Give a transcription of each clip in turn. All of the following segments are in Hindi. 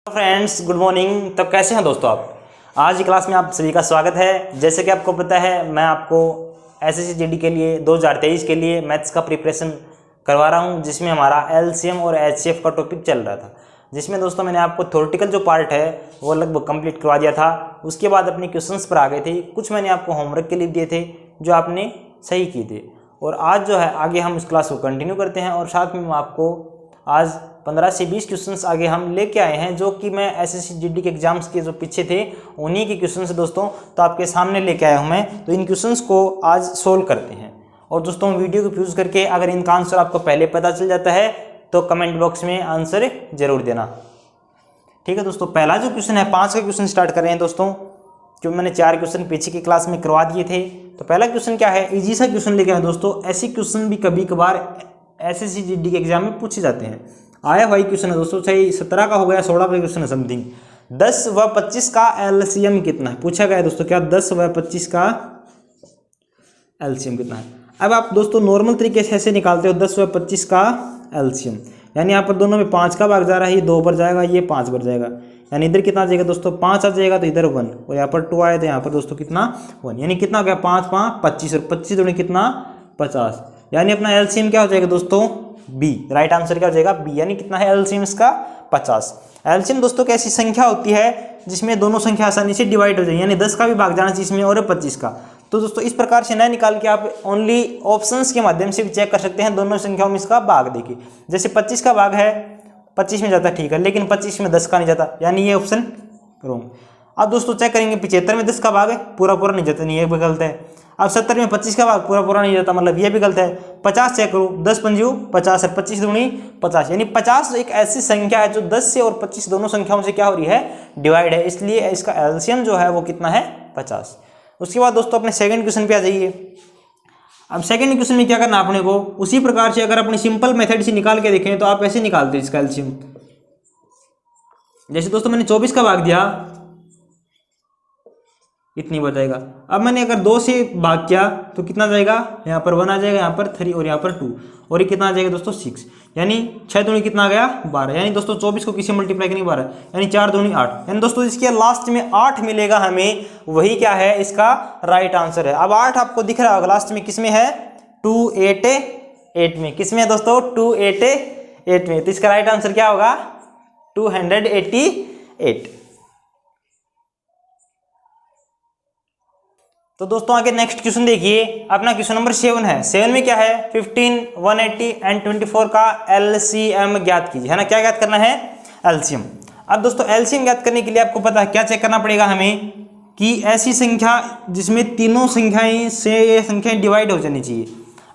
Friends, good morning. तो कैसे हैं दोस्तों आप? आज की क्लास में आप सभी का स्वागत है। जैसे कि आपको पता है, मैं आपको एसएससी जीडी के लिए 2023 के लिए मैथ्स का प्रिपरेशन करवा रहा हूं, जिसमें हमारा एलसीएम और एचसीएफ का टॉपिक चल रहा था। जिसमें दोस्तों मैंने आपको थ्योरेटिकल जो पार्ट है वो लगभग कंप्लीट करवा दिया था। उसके बाद अपने क्वेश्चंस पर आ गए थे। कुछ मैंने आपको होमवर्क के लिए दिए थे जो आपने सही किए थे। और आज जो है आगे हम इस क्लास को कंटिन्यू करते हैं, और साथ में मैं आपको आज 15 से 20 क्वेश्चंस आगे हम लेके आए हैं, जो कि मैं एसएससी जीडी के एग्जाम्स के जो पीछे थे उन्हीं के क्वेश्चंस दोस्तों तो आपके सामने लेके आया हूं मैं। तो इन क्वेश्चंस को आज सोल्व करते हैं। और दोस्तों वीडियो को फ्यूज करके अगर इनका आंसर आपको पहले पता चल जाता है तो कमेंट बॉक्स में आंसर जरूर देना, ठीक है दोस्तों। पहला जो क्वेश्चन है, 5 का क्वेश्चन स्टार्ट कर रहे हैं दोस्तों, जो मैंने 4 क्वेश्चन पीछे की क्लास में करवा दिए थे। तो पहला क्वेश्चन क्या है, इजी सा क्वेश्चन लेके आए दोस्तों। ऐसे क्वेश्चन भी कभी कभार एसएससी जीडी के एग्जाम में पूछे जाते हैं। आया वही क्वेश्चन है दोस्तों, चाहे 17 का हो गया 16 का क्वेश्चन है समथिंग। 10 व 25 का एलसीएम कितना है पूछा गया है दोस्तों। क्या 10 व 25 का एलसीएम कितना है? अब आप दोस्तों नॉर्मल तरीके से ऐसे निकालते हो 10 व 25 का एलसीएम, यानी यहाँ पर दोनों में 5 का भाग जा रहा है, ये 2 पर जाएगा, ये 5 पर जाएगा, यानी इधर कितना आ जाएगा दोस्तों 5 आ जाएगा, तो इधर 1, और यहाँ पर 2 आया तो यहाँ पर दोस्तों कितना 1, यानी कितना हो गया 5 5 25, और 25 दूनी कितना 50, यानी अपना एलसीएम क्या हो जाएगा दोस्तों बी। राइट आंसर क्या हो जाएगा बी, यानी कितना है एलसीएम इसका 50। एलसीएम दोस्तों कैसी संख्या होती है जिसमें दोनों संख्या आसानी से डिवाइड हो जाए, यानी 10 का भी भाग जाना चाहिए इसमें और 25 का। तो दोस्तों इस प्रकार से न निकाल के आप ओनली ऑप्शंस के माध्यम से भी चेक कर सकते हैं दोनों संख्याओं में इसका भाग। देखिए जैसे 25 का भाग है 25 में जाता है, ठीक है, लेकिन 25 में 10 का नहीं जाता, यानी ये ऑप्शन रॉन्ग। अब दोस्तों चेक करेंगे 75 में 10 का भाग है, पूरा पूरा नहीं जाता, नहीं, ये भी गलत है। अब 70 में 25 का भाग पूरा पूरा नहीं जाता, मतलब ये भी गलत है। 50 चेक करो, 10 पंजू 50 है, 25 दूनी 50, यानी 50 एक ऐसी संख्या है जो 10 से और 25 दोनों संख्याओं से क्या हो रही है डिवाइड है, इसलिए इसका एलसीएम जो है वो कितना है 50। उसके बाद दोस्तों अपने सेकंड क्वेश्चन पे आ जाइए। अब सेकंड क्वेश्चन में क्या करना अपने को, उसी प्रकार से अगर अपनी सिंपल मेथड से निकाल के देखें तो आप ऐसे निकालते हैं इसका एलसीएम। जैसे दोस्तों मैंने 24 का भाग दिया, इतनी बार जाएगा। अब मैंने अगर 2 से भाग किया तो कितना जाएगा, यहाँ पर 1 आ जाएगा, यहाँ पर 3 और यहाँ पर 2, और ये कितना आ जाएगा दोस्तों 6, यानी 6 दूनी कितना आ गया 12, यानी दोस्तों 24 को किसी मल्टीप्लाई करेंगे 12, यानी 4 दूनी 8, यानी दोस्तों इसके लास्ट में 8 मिलेगा हमें, वही क्या है इसका राइट आंसर है। अब 8 आपको दिख रहा होगा लास्ट में किस में है 288 में, किस में है दोस्तों 288 में, तो इसका राइट आंसर क्या होगा 288। तो दोस्तों आगे नेक्स्ट क्वेश्चन देखिए, अपना क्वेश्चन नंबर 7 है। 7 में क्या है 15, 180 एंड 24 का एलसीएम ज्ञात कीजिए, है ना। क्या ज्ञात करना है एलसीएम। अब दोस्तों एलसीएम ज्ञात करने के लिए आपको पता है क्या चेक करना पड़ेगा हमें, कि ऐसी संख्या जिसमें तीनों संख्याएं से ये संख्याएं डिवाइड हो जानी चाहिए।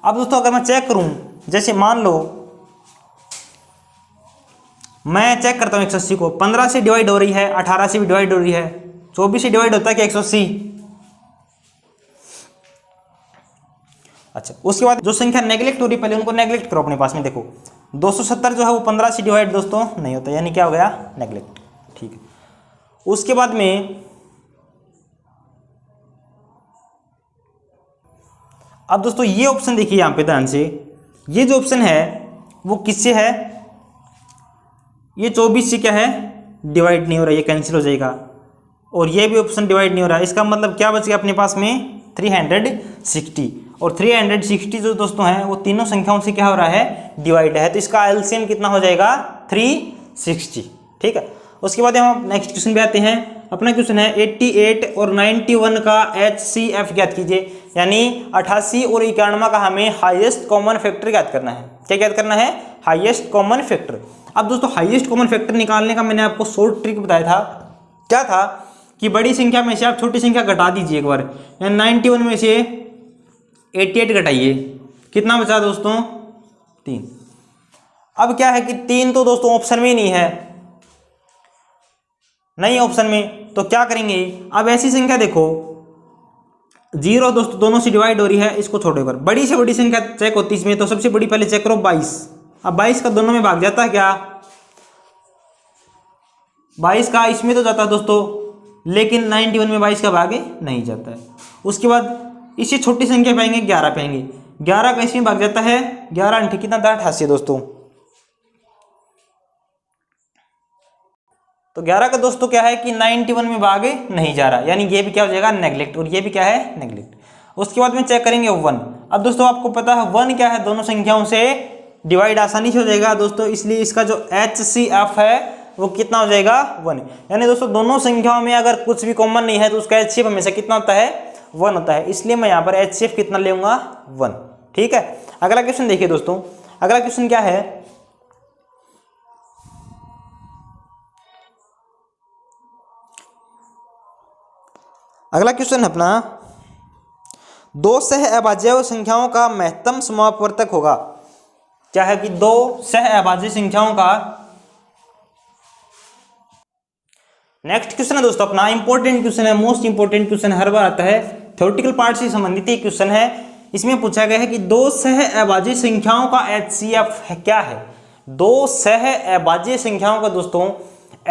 अब दोस्तों अगर मैं चेक करूं, जैसे मान लो मैं चेक करता हूं 180 को 15 से डिवाइड हो रही है, 18 से भी डिवाइड हो रही है, 24 से डिवाइड होता है क्या 180। अच्छा, उसके बाद जो संख्या नेगलेक्ट हो रही पहले उनको नेगलेक्ट करो अपने पास में। देखो 270 जो है वो 15 से डिवाइड दोस्तों नहीं होता, यानी क्या हो गया नेगलेक्ट, ठीक है। उसके बाद में अब दोस्तों ये ऑप्शन देखिए यहां पे ध्यान से, ये जो ऑप्शन है वो किससे है, ये 24 से क्या है डिवाइड नहीं हो रहा, ये कैंसिल हो जाएगा, और ये भी ऑप्शन डिवाइड नहीं हो रहा है। इसका मतलब क्या बच गया अपने पास में 360, और 360 जो दोस्तों हैं वो तीनों संख्याओं से क्या हो रहा है डिवाइड है, तो इसका एलसीएम कितना हो जाएगा 360, ठीक है। उसके बाद हम नेक्स्ट क्वेश्चन पे आते हैं। अपना क्वेश्चन है 88 और 91 का एचसीएफ ज्ञात कीजिए, यानी 88 और 91 का हमें हाईएस्ट कॉमन फैक्टर ज्ञात करना है। क्या ज्ञात करना है हाईएस्ट कॉमन फैक्टर। अब दोस्तों हाईएस्ट कॉमन फैक्टर निकालने का मैंने आपको शॉर्ट ट्रिक बताया था, क्या था कि बड़ी संख्या में से आप छोटी संख्या घटा दीजिए एक बार, यानी 91 में से 88 घटाइए, कितना बचा दोस्तों 3। अब क्या है कि 3 तो दोस्तों ऑप्शन में ही नहीं है, नहीं ऑप्शन में, तो क्या करेंगे अब ऐसी संख्या देखो 0 दोस्तों दोनों से डिवाइड हो रही है, इसको छोड़े पर बड़ी से बड़ी संख्या चेक होती है इसमें, तो सबसे बड़ी पहले चेक करो 22। अब 22 का दोनों में भाग जाता है क्या 22 का इसमें तो जाता है दोस्तों, लेकिन 91 में 22 का भाग नहीं जाता है। उसके बाद इससे छोटी संख्या पाएंगे 11 पाएंगे, 11 का इसमें भाग जाता है, 11 अंठी कितना था 88 दोस्तों। तो 11 का दोस्तों क्या है कि 91 में भाग नहीं जा रहा, यानी ये भी क्या हो जाएगा नेगलेक्ट, और ये भी क्या है नेगलेक्ट। उसके बाद में चेक करेंगे 1। अब दोस्तों आपको पता है 1 क्या है, दोनों संख्याओं से डिवाइड आसानी से हो जाएगा दोस्तों, इसलिए इसका जो HCF है वो कितना हो जाएगा 1। यानी दोस्तों दोनों संख्याओं में अगर कुछ भी कॉमन नहीं है तो उसका HCF हमेशा कितना होता है 1 होता है, इसलिए मैं यहाँ पर HCF कितना लेऊंगा 1। ठीक है, अगला क्वेश्चन देखिए दोस्तों, अगला क्वेश्चन क्या है, अगला क्वेश्चन अपना 2 सह अभाज्य संख्याओं का महत्तम समापवर्तक होगा। क्या है कि 2 सह अभाज्य संख्याओं का, नेक्स्ट क्वेश्चन है दोस्तों अपना इंपॉर्टेंट क्वेश्चन है, मोस्ट इंपॉर्टेंट क्वेश्चन हर बार आता है, थ्योरेटिकल पार्ट से संबंधित एक क्वेश्चन है। इसमें पूछा गया है कि 2 सह अभाज्य संख्याओं का HCF है क्या है। 2 सह अभाज्य संख्याओं का दोस्तों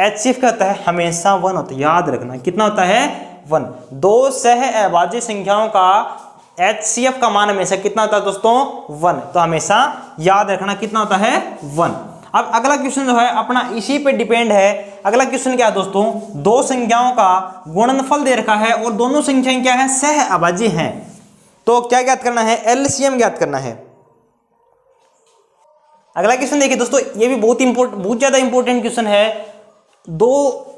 HCF क्या होता है, हमेशा 1 होता है, याद रखना कितना होता है 1। 2 सह अभाज्य संख्याओं का HCF का मान हमेशा कितना होता है दोस्तों 1, तो हमेशा याद रखना कितना होता है 1। अब अगला क्वेश्चन जो है अपना इसी पे डिपेंड है। अगला क्वेश्चन क्या है दोस्तों, 2 संख्याओं का गुणनफल दे रखा है और दोनों संख्याएं क्या है सह अभाज्य हैं, तो क्या ज्ञात करना है, LCM ज्ञात करना है। अगला क्वेश्चन देखिए दोस्तों, ये भी बहुत ज्यादा इंपॉर्टेंट क्वेश्चन है। 2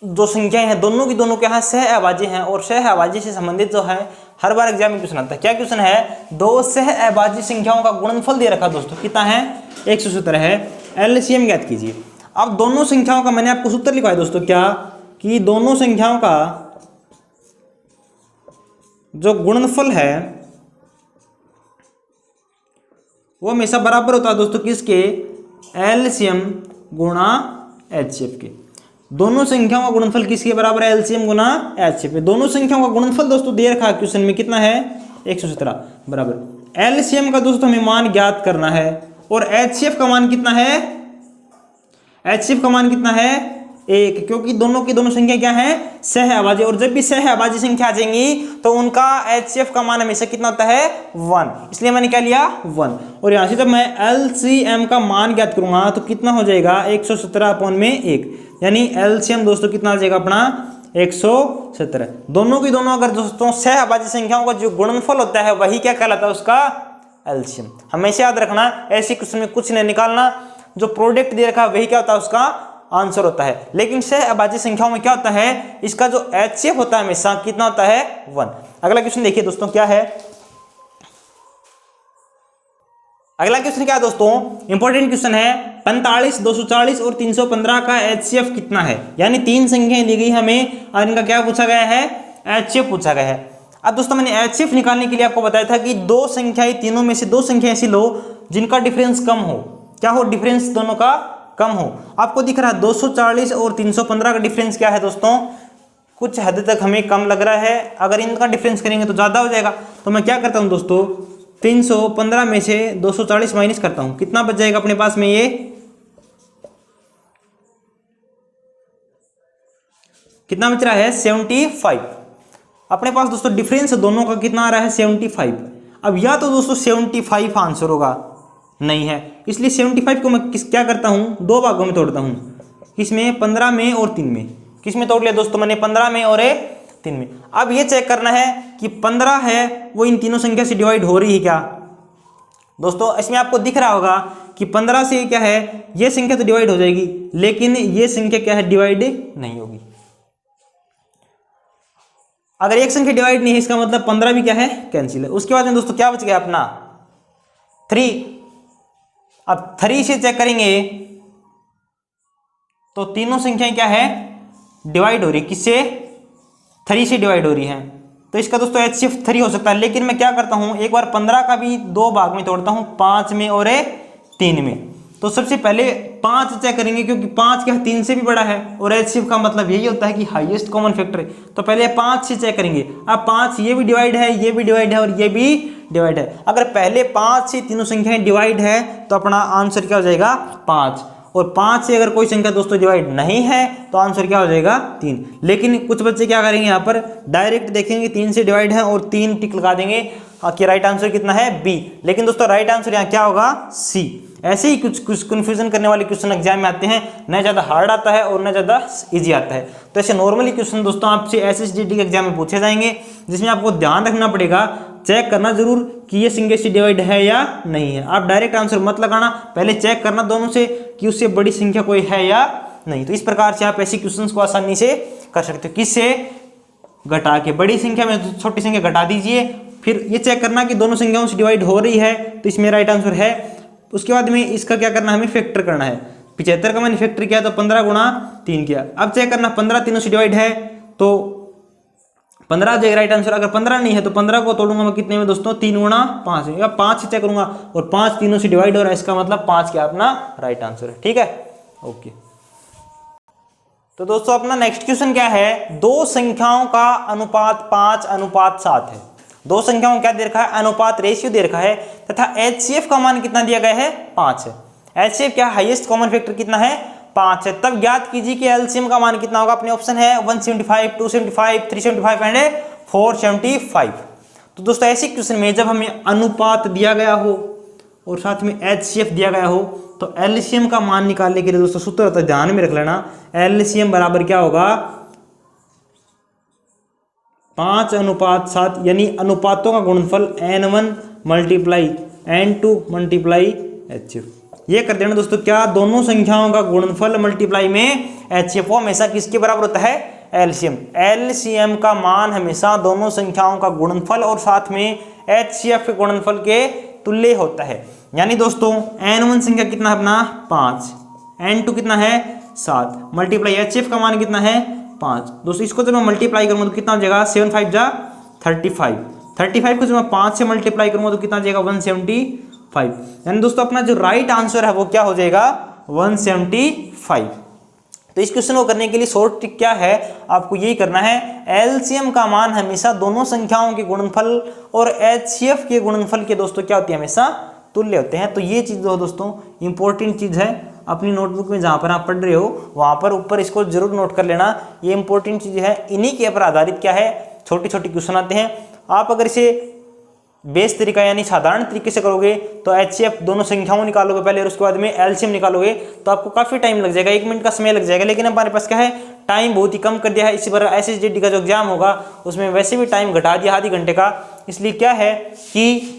जो संख्याएं हैं दोनों की दोनों क्या है सह अभाज्य हैं, और सह अभाज्य से संबंधित जो है हर बार एग्जाम में क्वेश्चन आता है। क्या क्वेश्चन है, 2 सह अभाज्य संख्याओं का गुणनफल दे रखा दोस्तों कितना है 117 है, LCM ज्ञात कीजिए। अब दोनों संख्याओं का मैंने आपको सूत्र लिखा है दोस्तों, क्या कि दोनों संख्याओं का जो गुणनफल है वो हमेशा बराबर होता है दोस्तों किसके, LCM गुणा HCF के। दोनों संख्याओं का गुणनफल किसके बराबर है, LCM गुना HCF पे। दोनों संख्याओं का गुणनफल दोस्तों दे रखा है क्वेश्चन में कितना है 117 बराबर LCM का दोस्तों हमें मान ज्ञात करना है, और HCF का मान कितना है, HCF का मान कितना है 1, क्योंकि दोनों की दोनों संख्या क्या है सह अभाज्य, और जब भी सह अभाज्य संख्या आ जाएंगी तो उनका HCF का मान हमेशा कितना होता है 1, इसलिए मैंने क्या लिया 1। और यहाँ से जब मैं LCM का मान ज्ञात करूंगा तो कितना हो जाएगा 117/1, यानी LCM दोस्तों कितना आ जाएगा अपना 117। दोनों की दोनों अगर दोस्तों सह अभाज्य संख्याओं का जो गुणनफल होता है वही क्या कहलाता है उसका LCM। हमेशा याद रखना, ऐसे क्वेश्चन में कुछ नहीं निकालना, जो प्रोडक्ट दे रखा है वही क्या होता है उसका आंसर होता है। लेकिन सह अभाज्य संख्याओं में क्या होता है, इसका जो HCF होता है हमेशा कितना होता है 1। अगला क्वेश्चन देखिए दोस्तों क्या है, अगला क्वेश्चन क्या है दोस्तों, इंपॉर्टेंट क्वेश्चन है 45, 240 और 315 का HCF कितना है। यानी 3 संख्याएं दी गई हमें और इनका क्या पूछा गया है, HCF पूछा गया है। अब दोस्तों मैंने HCF निकालने के लिए आपको बताया था कि 2 संख्याएं, तीनों में से 2 संख्याएं ऐसी लो जिनका डिफरेंस कम हो, क्या हो डिफरेंस दोनों का कम हो। आपको दिख रहा है 240 और 315 का डिफरेंस क्या है दोस्तों, कुछ हद तक हमें कम लग रहा है, अगर इनका डिफरेंस करेंगे तो ज़्यादा हो जाएगा। तो मैं क्या करता हूँ दोस्तों, 315 में से 240 माइनस करता हूँ, कितना बच जाएगा अपने पास में, ये कितना बच रहा है 75। अपने पास दोस्तों डिफरेंस दोनों का कितना आ रहा है 75। अब या तो दोस्तों 75 आंसर होगा, नहीं है, इसलिए 75 को मैं क्या करता हूँ 2 भागों में तोड़ता हूँ, किसमें 15 में और 3 में। किस में तोड़ लिया दोस्तों मैंने 15 में और 3 में। अब ये चेक करना है कि 15 है वो इन तीनों संख्या से डिवाइड हो रही है क्या। दोस्तों इसमें आपको दिख रहा होगा कि 15 से क्या है ये संख्या तो डिवाइड हो जाएगी, लेकिन ये संख्या क्या है डिवाइड नहीं होगी। अगर एक संख्या डिवाइड नहीं है इसका मतलब 15 भी क्या है कैंसिल है। उसके बाद में दोस्तों क्या बच गया अपना 3। अब 3 से चेक करेंगे तो तीनों संख्याएं क्या है डिवाइड हो रही, किससे 3 से डिवाइड हो रही है, तो इसका दोस्तों HCF 3 हो सकता है। लेकिन मैं क्या करता हूं एक बार 15 का भी 2 भाग में तोड़ता हूं, 5 में और 3 में। तो सबसे पहले 5 चेक करेंगे क्योंकि 5 क्या 3 से भी बड़ा है और HCF का मतलब यही होता है कि हाईएस्ट कॉमन फैक्टर है। तो पहले 5 से चेक करेंगे। अब 5 ये भी डिवाइड है, ये भी डिवाइड है और ये भी डिवाइड है। अगर पहले 5 से तीनों संख्याएं डिवाइड है तो अपना आंसर क्या हो जाएगा 5, और 5 से अगर कोई संख्या दोस्तों डिवाइड नहीं है तो आंसर क्या हो जाएगा 3। लेकिन कुछ बच्चे क्या करेंगे यहाँ पर डायरेक्ट देखेंगे 3 से डिवाइड है और 3 टिक लगा देंगे कि राइट आंसर कितना है B। लेकिन दोस्तों राइट आंसर यहाँ क्या होगा C। ऐसे ही कुछ कन्फ्यूजन करने वाले क्वेश्चन एग्जाम में आते हैं, न ज़्यादा हार्ड आता है और न ज़्यादा इजी आता है। तो ऐसे नॉर्मली क्वेश्चन दोस्तों आपसे SSGD के एग्जाम में पूछे जाएंगे, जिसमें आपको ध्यान रखना पड़ेगा, चेक करना जरूर कि ये सिंगल स्टेज डिवाइड है या नहीं है। आप डायरेक्ट आंसर मत लगाना, पहले चेक करना दोनों से कि उससे बड़ी संख्या कोई है या नहीं। तो इस प्रकार से आप ऐसे क्वेश्चंस को आसानी से कर सकते हो। किससे? घटा के, बड़ी संख्या में छोटी संख्या घटा दीजिए, फिर ये चेक करना कि दोनों संख्याओं से डिवाइड हो रही है, तो इसमें राइट आंसर है। उसके बाद में इसका क्या करना, हमें फैक्टर करना है। 75 का मैंने फैक्टर किया तो 15 गुणा 3 किया। अब चेक करना 15 तीनों से डिवाइड है तो 15 आ जाएगा राइट आंसर। अगर 15 नहीं है तो 15 को तोड़ूंगा मैं कितने में दोस्तों, 3 गुणा 5 है, या 5 से चेक करूंगा और 5 तीनों से डिवाइड हो रहा है, इसका मतलब 5 क्या अपना राइट आंसर है। ठीक है, ओके। तो दोस्तों अपना नेक्स्ट क्वेश्चन क्या है, दो संख्याओं का अनुपात 5:7 है। दो संख्याओं क्या दे रखा है, अनुपात रेशियो दे रखा है, तथा HCF का मान कितना दिया गया है, 5 है। HCF क्या, हाईएस्ट कॉमन फैक्टर कितना है, 5 है। तब ज्ञात कीजिए कि LCM का मान कितना होगा। अपने ऑप्शन है 175, 275, 375 एंड 475। तो दोस्तों ऐसे क्वेश्चन में जब हमें अनुपात दिया गया हो और साथ में HCF दिया गया हो, तो LCM का मान निकालने के लिए दोस्तों सूत्र होता है, ध्यान में रख लेना। LCM बराबर क्या होगा, 5:7, यानी अनुपातों का गुणनफल N1 multiply N2 multiply HCF। ये कर देना दोस्तों, क्या, दोनों संख्याओं का गुणनफल मल्टीप्लाई में HCF, वो हमेशा किसके बराबर होता है, LCM। LCM का मान हमेशा दोनों संख्याओं का गुणनफल और साथ में HCF के गुणनफल के तुल्य होता है। यानी दोस्तों N1 संख्या कितना है अपना, 5, N2 कितना है, 7, मल्टीप्लाई HCF का मान कितना है, 5। दोस्तों इसको जब मैं मल्टीप्लाई करूंगा तो कितना हो जाएगा, 7 5 जा 35। 35 को जब मैं 5 से मल्टीप्लाई करूंगा तो कितना हो जाएगा, 175। यानी दोस्तों अपना जो राइट आंसर है वो क्या हो जाएगा, 175। तो इस क्वेश्चन को करने के लिए शॉर्ट ट्रिक क्या है, आपको यही करना है, LCM का मान हमेशा दोनों संख्याओं के गुणनफल और HCF के गुणनफल के दोस्तों क्या होती है, हमेशा तुल्य होते हैं। तो ये चीज़ जो दोस्तों इंपॉर्टेंट चीज़ है, अपनी नोटबुक में जहाँ पर आप पढ़ रहे हो वहाँ पर ऊपर इसको जरूर नोट कर लेना। ये इंपॉर्टेंट चीज़ है, इन्हीं के ऊपर आधारित क्या है, छोटी छोटी क्वेश्चन आते हैं। आप अगर इसे बेस तरीका यानी साधारण तरीके से करोगे तो HCF दोनों संख्याओं निकालोगे पहले और उसके बाद में LCM निकालोगे तो आपको काफ़ी टाइम लग जाएगा, 1 मिनट का समय लग जाएगा। लेकिन हमारे पास क्या है, टाइम बहुत ही कम कर दिया है। इसी पर SSGD का जो एग्जाम होगा उसमें वैसे भी टाइम घटा दिया आधे घंटे का। इसलिए क्या है कि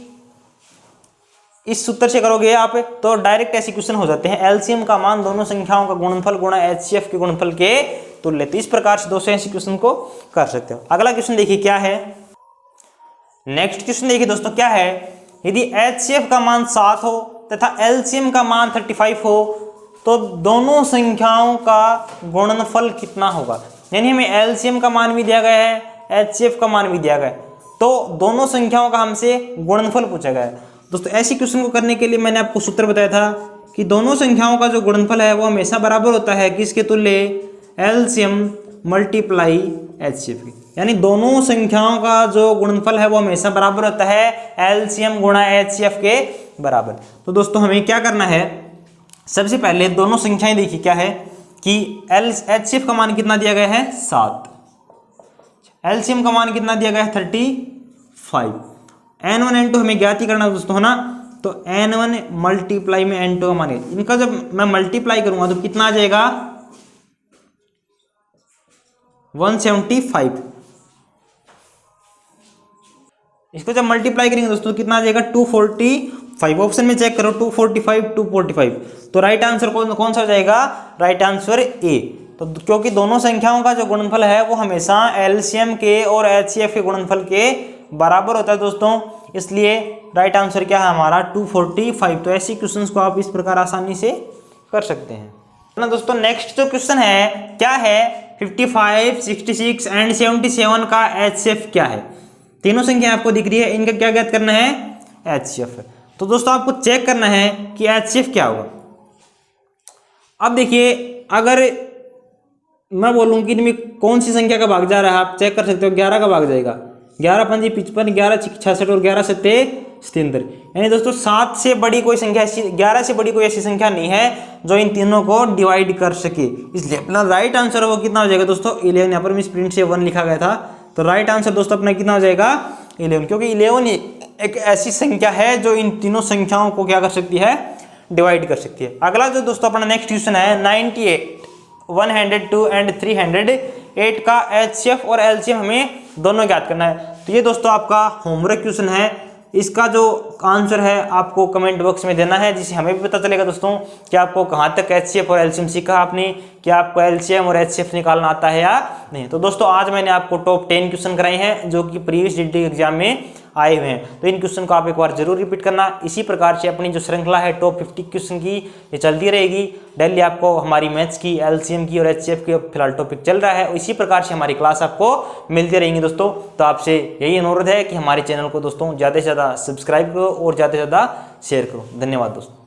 इस सूत्र से करोगे आप तो डायरेक्ट ऐसे क्वेश्चन हो जाते हैं, LCM का मान दोनों संख्याओं का गुणनफल गुणा HCF के गुणनफल के तुल्य। तो इस प्रकार से दोस्तों ऐसे क्वेश्चन को कर सकते हो। अगला क्वेश्चन देखिए क्या है, नेक्स्ट क्वेश्चन देखिए दोस्तों क्या है, यदि HCF का मान 7 हो तथा LCM का मान 35 हो तो दोनों संख्याओं का गुणनफल कितना होगा। यानी हमें LCM का मान भी दिया गया है, HCF का मान भी दिया गया है, तो दोनों संख्याओं का हमसे गुणनफल पूछा गया है। दोस्तों ऐसी क्वेश्चन को करने के लिए मैंने आपको सूत्र बताया था कि दोनों संख्याओं का जो गुणनफल है वो हमेशा बराबर होता है किसके तुल्य, LCM मल्टीप्लाई HCF की। यानी दोनों संख्याओं का जो गुणनफल है वो हमेशा बराबर होता है LCM गुणा HCF के बराबर। तो दोस्तों हमें क्या करना है, सबसे पहले दोनों संख्याएं देखिए क्या है कि HCF का मान कितना दिया गया है, 7, LCM का मान कितना दिया गया है, 35। N1 N2 हमें ज्ञात ही करना दोस्तों है ना, तो N1 मल्टीप्लाई में N2 का मान, इनका जब मैं मल्टीप्लाई करूंगा तो कितना आ जाएगा, 175। इसको जब मल्टीप्लाई करेंगे दोस्तों कितना आ जाएगा, 245। ऑप्शन में चेक करो 245 245, तो राइट आंसर कौन सा हो जाएगा, राइट आंसर ए। तो क्योंकि दोनों संख्याओं का जो गुणनफल है वो हमेशा LCM के और HCF के गुणनफल के बराबर होता है दोस्तों, इसलिए राइट आंसर क्या है हमारा 245। तो ऐसी क्वेश्चंस को आप इस प्रकार आसानी से कर सकते हैं ना दोस्तों। नेक्स्ट जो क्वेश्चन है क्या है, 55, 66 एंड 77 का HCF क्या है। तीनों संख्या आपको दिख रही है, इनका क्या ज्ञात करना है, HCF। तो दोस्तों आपको चेक करना है कि HCF क्या होगा। अब देखिए अगर मैं बोलूँ कि इनमें कौन सी संख्या का भाग जा रहा है, आप चेक कर सकते हो, 11 का भाग जाएगा, 11 पंजी 55, 11 66 और 11 सत्ते 77। यानी दोस्तों 7 से बड़ी कोई संख्या ऐसी, 11 से बड़ी कोई ऐसी संख्या नहीं है जो इन तीनों को डिवाइड कर सके। इसलिए अपना राइट आंसर वो कितना हो जाएगा दोस्तों, 11। यहाँ पर मिस प्रिंट से 1 लिखा गया था, तो राइट आंसर दोस्तों अपना कितना हो जाएगा, 11, क्योंकि 11 एक ऐसी संख्या है जो इन तीनों संख्याओं को क्या कर सकती है, डिवाइड कर सकती है। अगला जो दोस्तों अपना नेक्स्ट क्वेश्चन है 98, 102 एंड 308 का HCF और LCM हमें दोनों ज्ञात करना है। तो ये दोस्तों आपका होमवर्क क्वेश्चन है। इसका जो आंसर है आपको कमेंट बॉक्स में देना है, जिससे हमें भी पता चलेगा दोस्तों कि आपको कहाँ तक HCF और LCM सीखा आपने, क्या आपको LCM और HCF निकालना आता है या नहीं। तो दोस्तों आज मैंने आपको टॉप 10 क्वेश्चन कराए हैं जो कि प्रीवियस DT एग्जाम में आए हुए हैं। तो इन क्वेश्चन को आप एक बार जरूर रिपीट करना। इसी प्रकार से अपनी जो श्रृंखला है टॉप 50 क्वेश्चन की ये चलती रहेगी। डेली आपको हमारी मैथ्स की, LCM की और HCF की फिलहाल टॉपिक चल रहा है। इसी प्रकार से हमारी क्लास आपको मिलती रहेंगी दोस्तों। तो आपसे यही अनुरोध है कि हमारे चैनल को दोस्तों ज़्यादा से ज़्यादा सब्सक्राइब करो और ज़्यादा से ज़्यादा शेयर करो। धन्यवाद दोस्तों।